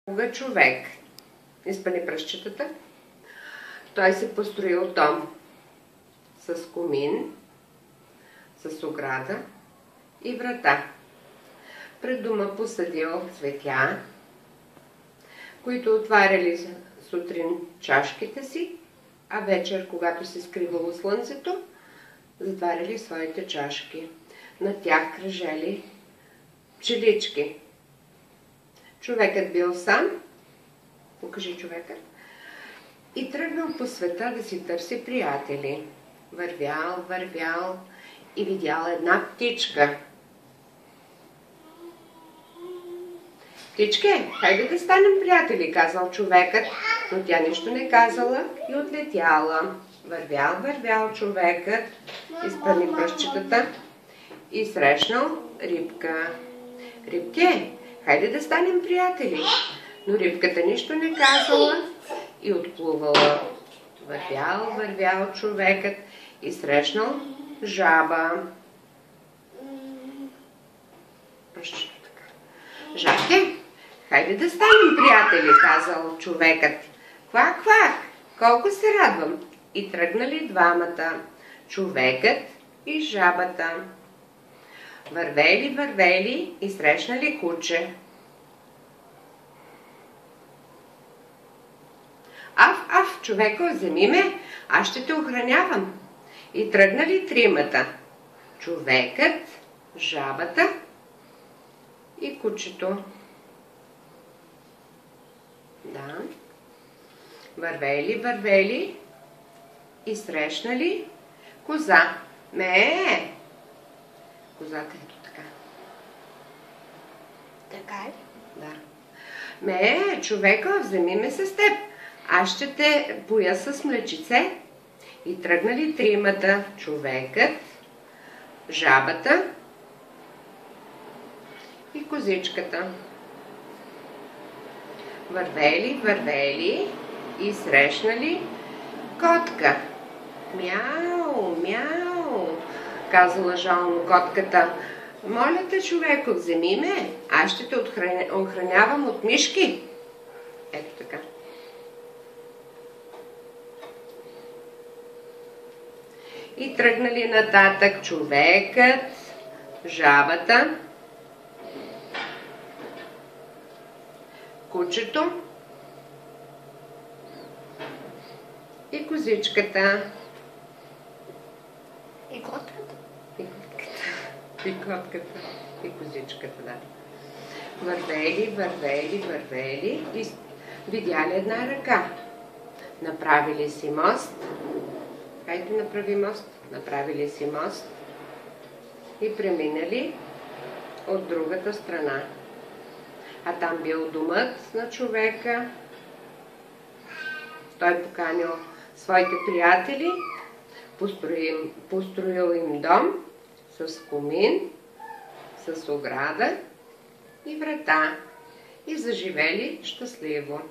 Кога човек изпъни пръстчетата, той си построил дом с комин, с ограда и врата. Пред дома посадил цветя, които отваряли сутрин чашките си, а вечер, когато се скривало слънцето, затваряли своите чашки. На тях кръжели пчелички. Човекът бил сам, покажи човекът, и тръгнал по света да си търси приятели. Вървял и видял една птичка. Птичке, хайде да станем приятели, казал човекът, но тя нищо не казала и отлетяла. Вървял човекът, изпъни пръстчетата и срещнал рибка. Рибке, хайде да станем приятели. Но рибката нищо не казала и отплувала. Вървял човекът и срещнал жаба. Жабке, хайде да станем приятели, казал човекът. Квак, колко се радвам. И тръгнали двамата, човекът и жабата. Вървели и срещнали куче. Аф, човеко, вземи ме, аз ще те охранявам. И тръгнали тримата, човекът, жабата и кучето. Да. Вървели и срещнали коза. Ме! Козата ето така. Така ли? Да. Ме, човека, вземи ме с теб. Аз ще те поя с млечице. И тръгнали тримата, човекът, жабата и козичката. Вървели и срещнали котка. Мяу, казала жално котката. Моля те, човеко, вземи ме, аз ще те охранявам от мишки. Ето така. И тръгнали нататък човекът, жабата, кучето и козичката. И котката. И котката. И козичката, да. Вървели и видяли една ръка. Направили си мост. Хайде направи мост. Направили си мост и преминали от другата страна. А там бил домът на човека. Той поканил своите приятели, построил им дом с комин, с ограда и врата и заживели щастливо.